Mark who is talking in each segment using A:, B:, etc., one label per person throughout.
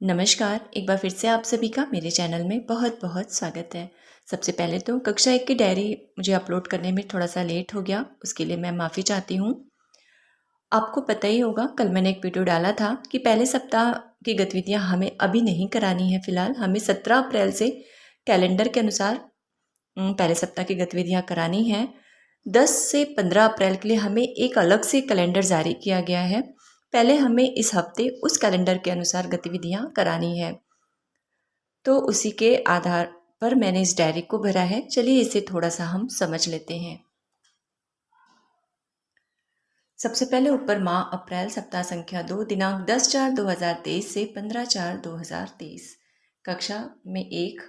A: नमस्कार, एक बार फिर से आप सभी का मेरे चैनल में बहुत बहुत स्वागत है। सबसे पहले तो कक्षा 1 की डायरी मुझे अपलोड करने में थोड़ा सा लेट हो गया, उसके लिए मैं माफ़ी चाहती हूँ। आपको पता ही होगा, कल मैंने एक वीडियो डाला था कि पहले सप्ताह की गतिविधियाँ हमें अभी नहीं करानी है। फ़िलहाल हमें 17 अप्रैल से कैलेंडर के अनुसार पहले सप्ताह की गतिविधियाँ करानी हैं। 10 से 15 अप्रैल के लिए हमें एक अलग से कैलेंडर जारी किया गया है। पहले हमें इस हफ्ते उस कैलेंडर के अनुसार गतिविधियाँ करानी है, तो उसी के आधार पर मैंने इस डायरी को भरा है। चलिए इसे थोड़ा सा हम समझ लेते हैं। सबसे पहले ऊपर माह अप्रैल सप्ताह संख्या 2 दिनांक 10/4/2023 से 15/4/2023। कक्षा में 1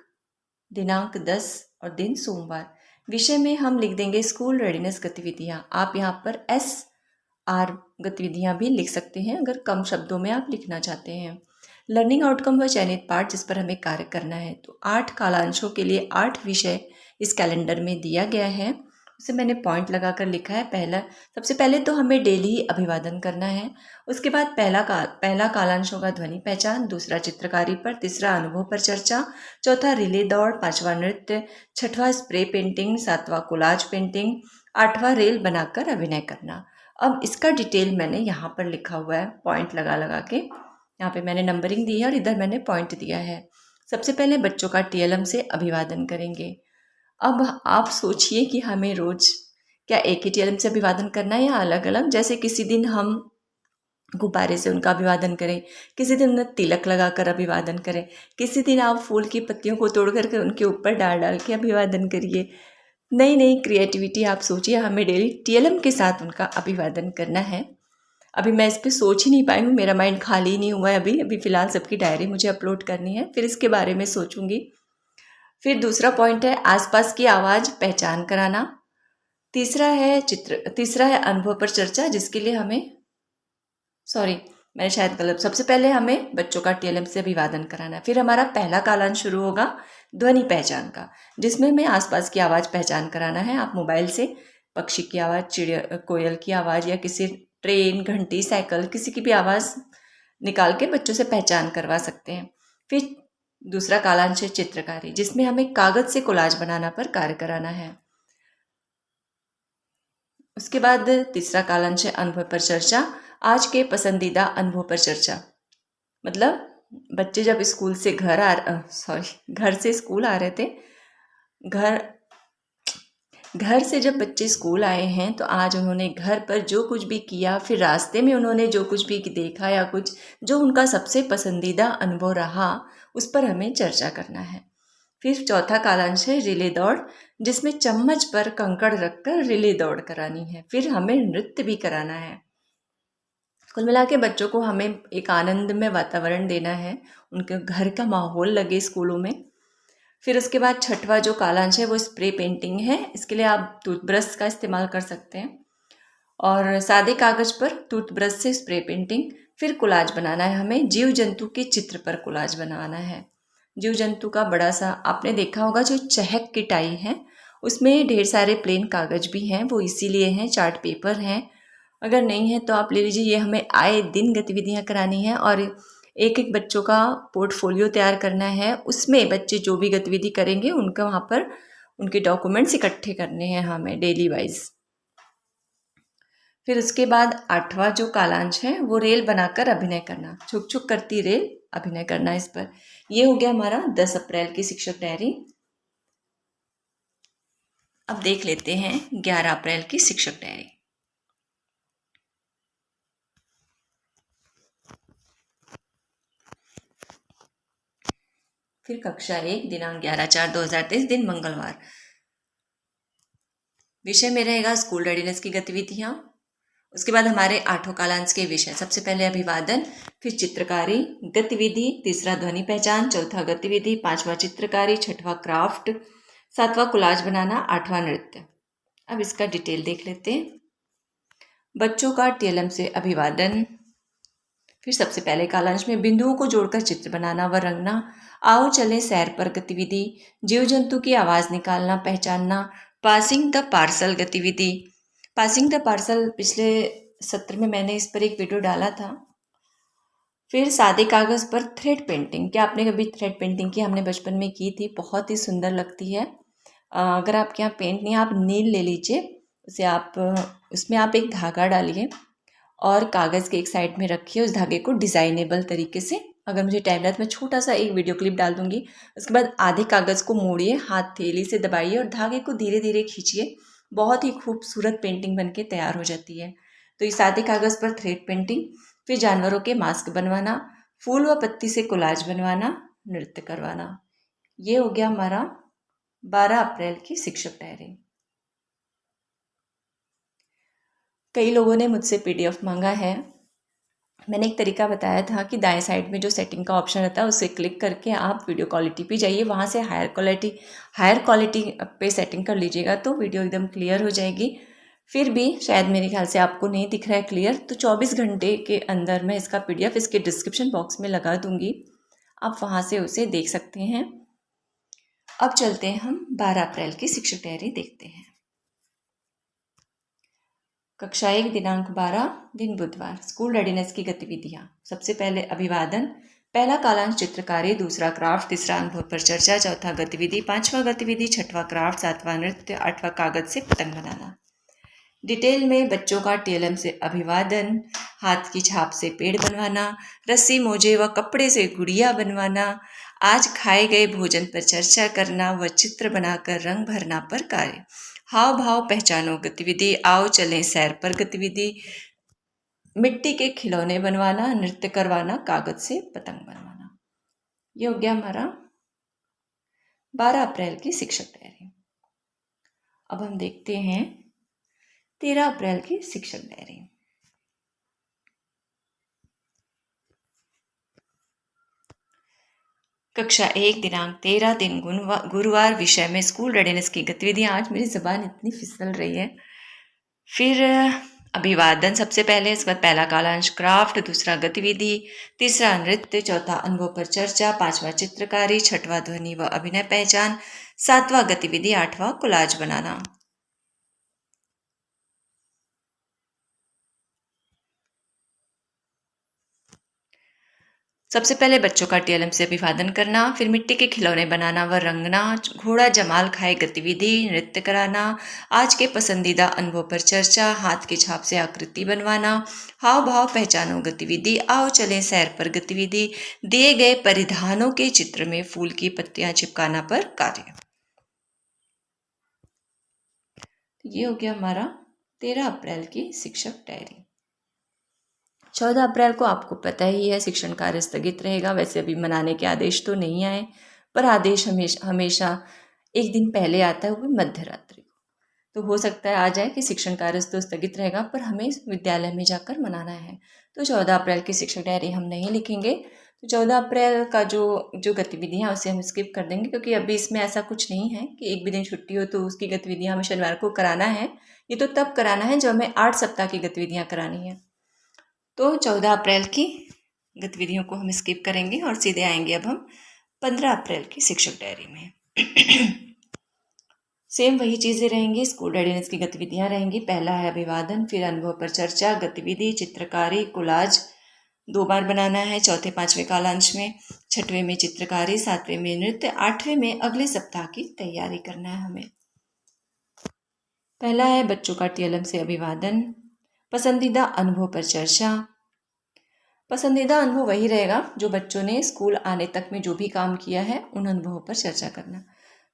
A: दिनांक 10 और दिन सोमवार। विषय में हम लिख देंगे स्कूल रेडीनेस गतिविधियाँ। आप यहाँ पर SR गतिविधियाँ भी लिख सकते हैं अगर कम शब्दों में आप लिखना चाहते हैं। लर्निंग आउटकम व चयनित पाठ जिस पर हमें कार्य करना है, तो 8 कालांशों के लिए 8 विषय इस कैलेंडर में दिया गया है, उसे मैंने पॉइंट लगाकर लिखा है। सबसे पहले तो हमें डेली ही अभिवादन करना है। उसके बाद पहला कालांश होगा ध्वनि पहचान, दूसरा चित्रकारी पर, तीसरा अनुभव पर चर्चा, चौथा रिले दौड़, पांचवा नृत्य, छठवां स्प्रे पेंटिंग, सातवां कोलाज पेंटिंग, आठवां रेल बनाकर अभिनय करना। अब इसका डिटेल मैंने यहाँ पर लिखा हुआ है पॉइंट लगा लगा के। यहाँ पे मैंने नंबरिंग दी है और इधर मैंने पॉइंट दिया है। सबसे पहले बच्चों का TLM से अभिवादन करेंगे। अब आप सोचिए कि हमें रोज क्या एक ही TLM से अभिवादन करना है या अलग अलग। जैसे किसी दिन हम गुब्बारे से उनका अभिवादन करें, किसी दिन उन्हें तिलक लगाकर अभिवादन करें, किसी दिन आप फूल की पत्तियों को तोड़ करके उनके ऊपर डाल डाल के अभिवादन करिए। नई नई क्रिएटिविटी आप सोचिए, हमें डेली TLM के साथ उनका अभिवादन करना है। अभी मैं इस पर सोच ही नहीं पाई हूँ, मेरा माइंड खाली नहीं हुआ है अभी फ़िलहाल सबकी डायरी मुझे अपलोड करनी है, फिर इसके बारे में सोचूंगी। फिर दूसरा पॉइंट है आसपास की आवाज़ पहचान कराना। तीसरा है अनुभव पर चर्चा, जिसके लिए हमें मैंने शायद गलत। सबसे पहले हमें बच्चों का TLM से अभिवादन कराना है। फिर हमारा पहला कालांश शुरू होगा ध्वनि पहचान का, जिसमें हमें आसपास की आवाज़ पहचान कराना है। आप मोबाइल से पक्षी की आवाज़, चिड़िया, कोयल की आवाज़ या किसी ट्रेन, घंटी, साइकिल, किसी की भी आवाज़ निकाल के बच्चों से पहचान करवा सकते हैं। फिर दूसरा कालांश है चित्रकारी, जिसमें हमें कागज से कोलाज बनाना पर कार्य कराना है। उसके बाद तीसरा कालांश है अनुभव पर चर्चा, आज के पसंदीदा अनुभव पर चर्चा। मतलब बच्चे जब स्कूल से घर से स्कूल आ रहे थे, घर से जब बच्चे स्कूल आए हैं, तो आज उन्होंने घर पर जो कुछ भी किया, फिर रास्ते में उन्होंने जो कुछ भी देखा या कुछ जो उनका सबसे पसंदीदा अनुभव रहा, उस पर हमें चर्चा करना है। फिर चौथा कालांश है रिले दौड़, जिसमें चम्मच पर कंकड़ रखकर रिले दौड़ करानी है। फिर हमें नृत्य भी कराना है। कुल मिला के बच्चों को हमें एक आनंदमय वातावरण देना है, उनके घर का माहौल लगे स्कूलों में। फिर उसके बाद छठवा जो कालांश है वो स्प्रे पेंटिंग है। इसके लिए आप टूथब्रश का इस्तेमाल कर सकते हैं और सादे कागज पर टूथब्रश से स्प्रे पेंटिंग। फिर कोलाज बनाना है, हमें जीव जंतु के चित्र पर कोलाज बनाना है। जीव जंतु का बड़ा सा आपने देखा होगा, जो चहक की टाई है उसमें ढेर सारे प्लेन कागज भी हैं, वो इसीलिए हैं, चार्ट पेपर हैं। अगर नहीं है तो आप ले लीजिए। ये हमें आए दिन गतिविधियाँ करानी है और एक एक बच्चों का पोर्टफोलियो तैयार करना है। उसमें बच्चे जो भी गतिविधि करेंगे उनका वहाँ पर उनके डॉक्यूमेंट्स इकट्ठे करने हैं हमें डेली वाइज। फिर उसके बाद आठवां जो कालांश है वो रेल बनाकर अभिनय करना, छुक छुक करती रेल अभिनय करना। इस पर ये हो गया हमारा 10 अप्रैल की शिक्षक डायरी। अब देख लेते हैं 11 अप्रैल की शिक्षक डायरी। फिर कक्षा 1 दिनांक 11/4/2023 दिन मंगलवार। विषय में रहेगा स्कूल रेडीनेस की गतिविधियाँ। उसके बाद हमारे 8 कालांश के विषय, सबसे पहले अभिवादन, फिर चित्रकारी गतिविधि, तीसरा ध्वनि पहचान, चौथा गतिविधि, पांचवा चित्रकारी, छठवां क्राफ्ट, सातवां कोलाज बनाना, आठवां नृत्य। अब इसका डिटेल देख लेते हैं। बच्चों का TLM से अभिवादन। फिर सबसे पहले कालांश में बिंदुओं को जोड़कर चित्र बनाना व रंगना, आओ चले सैर पर गतिविधि, जीव जंतु की आवाज़ निकालना पहचानना, पासिंग द पार्सल गतिविधि। पासिंग द पार्सल पिछले सत्र में मैंने इस पर एक वीडियो डाला था, फिर सादे कागज़ पर थ्रेड पेंटिंग। क्या आपने कभी थ्रेड पेंटिंग की? हमने बचपन में की थी, बहुत ही सुंदर लगती है। अगर आपके यहाँ पेंट नहीं है, आप नील ले लीजिए, उसे आप उसमें आप एक धागा डालिए और कागज़ के एक साइड में रखिए उस धागे को डिज़ाइनेबल तरीके से। अगर मुझे टाइम लगा तो मैं छोटा सा एक वीडियो क्लिप डाल दूँगी। उसके बाद आधे कागज़ को मोड़िए, हथेली से दबाइए और धागे को धीरे धीरे खींचिए। बहुत ही खूबसूरत पेंटिंग बनके तैयार हो जाती है। तो इस आधे कागज़ पर थ्रेड पेंटिंग, फिर जानवरों के मास्क बनवाना, फूल व पत्ती से कोलाज बनवाना, नृत्य करवाना। ये हो गया हमारा 12 अप्रैल की शिक्षक डायरी। कई लोगों ने मुझसे पीडीएफ मांगा है। मैंने एक तरीका बताया था कि दाएं साइड में जो सेटिंग का ऑप्शन रहता है उसे क्लिक करके आप वीडियो क्वालिटी पे जाइए, वहाँ से हायर क्वालिटी पे सेटिंग कर लीजिएगा तो वीडियो एकदम क्लियर हो जाएगी। फिर भी शायद मेरे ख्याल से आपको नहीं दिख रहा है क्लियर, तो 24 घंटे के अंदर मैं इसका पीडीएफ इसके डिस्क्रिप्शन बॉक्स में लगा दूंगी, आप वहाँ से उसे देख सकते हैं। अब चलते हैं हम 12 अप्रैल की शिक्षक डायरी देखते हैं। कक्षा 1 दिनांक 12 दिन बुधवार। स्कूल रेडीनेस की गतिविधियाँ। सबसे पहले अभिवादन, पहला कालांश चित्रकारी, दूसरा क्राफ्ट, तीसरा अनुभव पर चर्चा, चौथा गतिविधि, पांचवा गतिविधि, छठवां क्राफ्ट, सातवां नृत्य, आठवां कागज से पतंग बनाना। डिटेल में बच्चों का टीएलएम से अभिवादन, हाथ की छाप से पेड़ बनवाना, रस्सी मोजे व कपड़े से गुड़िया बनवाना, आज खाए गए भोजन पर चर्चा करना व चित्र बनाकर रंग भरना पर कार्य, हाव भाव पहचानो गतिविधि, आओ चलें सैर पर गतिविधि, मिट्टी के खिलौने बनवाना, नृत्य करवाना, कागज से पतंग बनवाना। ये हो गया हमारा 12 अप्रैल की शिक्षक डायरी। अब हम देखते हैं 13 अप्रैल की शिक्षक डायरी। कक्षा 1 दिनांक 13 दिन गुरुवार। विषय में स्कूल रेडीनेस की गतिविधियाँ। आज मेरी ज़बान इतनी फिसल रही है। फिर अभिवादन सबसे पहले, इसके बाद पहला कालांश क्राफ्ट, दूसरा गतिविधि, तीसरा नृत्य, चौथा अनुभव पर चर्चा, पांचवा चित्रकारी, छठवां ध्वनि व अभिनय पहचान, सातवां गतिविधि, आठवां कोलाज बनाना। सबसे पहले बच्चों का टीएलएम से अभिवादन करना, फिर मिट्टी के खिलौने बनाना व रंगना, घोड़ा जमाल खाए गतिविधि, नृत्य कराना, आज के पसंदीदा अनुभव पर चर्चा, हाथ की छाप से आकृति बनवाना, हाव भाव पहचानो गतिविधि, आओ चलें सैर पर गतिविधि, दिए गए परिधानों के चित्र में फूल की पत्तियां चिपकाना पर कार्य। ये हो गया हमारा 13 अप्रैल की शिक्षक डायरी। 14 अप्रैल को आपको पता ही है शिक्षण कार्य स्थगित रहेगा। वैसे अभी मनाने के आदेश तो नहीं आए, पर आदेश हमेशा एक दिन पहले आता है, वो भी मध्य रात्रि को। तो हो सकता है आ जाए कि शिक्षण कार्य तो स्थगित रहेगा, पर हमें विद्यालय में जाकर मनाना है। तो 14 अप्रैल की शिक्षक डायरी हम नहीं लिखेंगे। तो 14 अप्रैल का जो गतिविधियाँ उसे हम स्किप कर देंगे, क्योंकि अभी इसमें ऐसा कुछ नहीं है कि एक भी दिन छुट्टी हो तो उसकी गतिविधियाँ हमें शनिवार को कराना है। ये तो तब कराना है जब हमें 8 सप्ताह की गतिविधियाँ करानी है। तो 14 अप्रैल की गतिविधियों को हम स्किप करेंगे और सीधे आएंगे अब हम 15 अप्रैल की शिक्षक डायरी में। सेम वही चीज़ें रहेंगी, स्कूल रेडीनेस की गतिविधियाँ रहेंगी। पहला है अभिवादन, फिर अनुभव पर चर्चा, गतिविधि, चित्रकारी, कोलाज 2 बार बनाना है, चौथे पांचवें कालांश में, छठवें में चित्रकारी, सातवें में नृत्य, आठवें में अगले सप्ताह की तैयारी करना है हमें। पहला है बच्चों का टीएलएम से अभिवादन, पसंदीदा अनुभव पर चर्चा। पसंदीदा अनुभव वही रहेगा जो बच्चों ने स्कूल आने तक में जो भी काम किया है, उन अनुभवों पर चर्चा करना।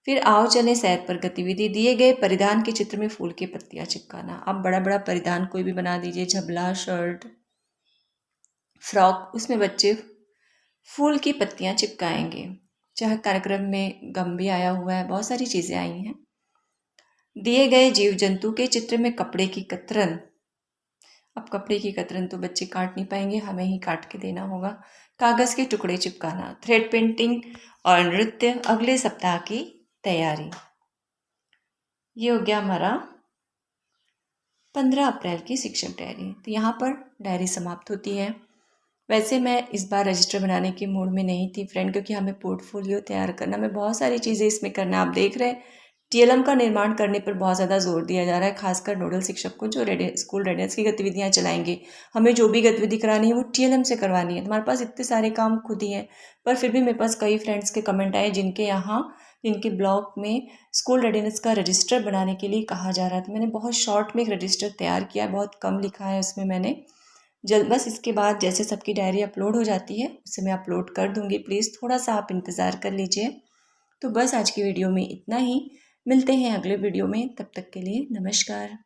A: फिर आओ चलें सैर पर गतिविधि, दिए गए परिधान के चित्र में फूल की पत्तियां चिपकाना। आप बड़ा बड़ा परिधान कोई भी बना दीजिए, झबला, शर्ट, फ्रॉक, उसमें बच्चे फूल की पत्तियां चिपकाएंगे। चाहे कार्यक्रम में गम भी आया हुआ है, बहुत सारी चीज़ें आई हैं। दिए गए जीव जंतु के चित्र में कपड़े की कतरन। अब कपड़े की कतरन तो बच्चे काट नहीं पाएंगे, हमें ही काट के देना होगा। कागज़ के टुकड़े चिपकाना, थ्रेड पेंटिंग और नृत्य, अगले सप्ताह की तैयारी। ये हो गया हमारा 15 अप्रैल की शिक्षक डायरी। तो यहाँ पर डायरी समाप्त होती है। वैसे मैं इस बार रजिस्टर बनाने के मूड में नहीं थी फ्रेंड, क्योंकि हमें पोर्टफोलियो तैयार करना, मैं बहुत सारी चीज़ें इसमें करना, आप देख रहे हैं टीएलएम का निर्माण करने पर बहुत ज़्यादा जोर दिया जा रहा है, खासकर नोडल शिक्षक को जो स्कूल रेडिनेस की गतिविधियाँ चलाएंगे। हमें जो भी गतिविधि करानी है वो टीएलएम से करवानी है। हमारे पास इतने सारे काम खुद ही हैं, पर फिर भी मेरे पास कई फ्रेंड्स के कमेंट आए जिनके ब्लॉग में स्कूल रेडिनेस का रजिस्टर बनाने के लिए कहा जा रहा था। मैंने बहुत शॉर्ट में एक रजिस्टर तैयार किया, बहुत कम लिखा है उसमें मैंने। बस इसके बाद जैसे सबकी डायरी अपलोड हो जाती है उसे मैं अपलोड कर दूँगी। प्लीज़ थोड़ा सा आप इंतज़ार कर लीजिए। तो बस आज की वीडियो में इतना ही। मिलते हैं अगले वीडियो में, तब तक के लिए नमस्कार।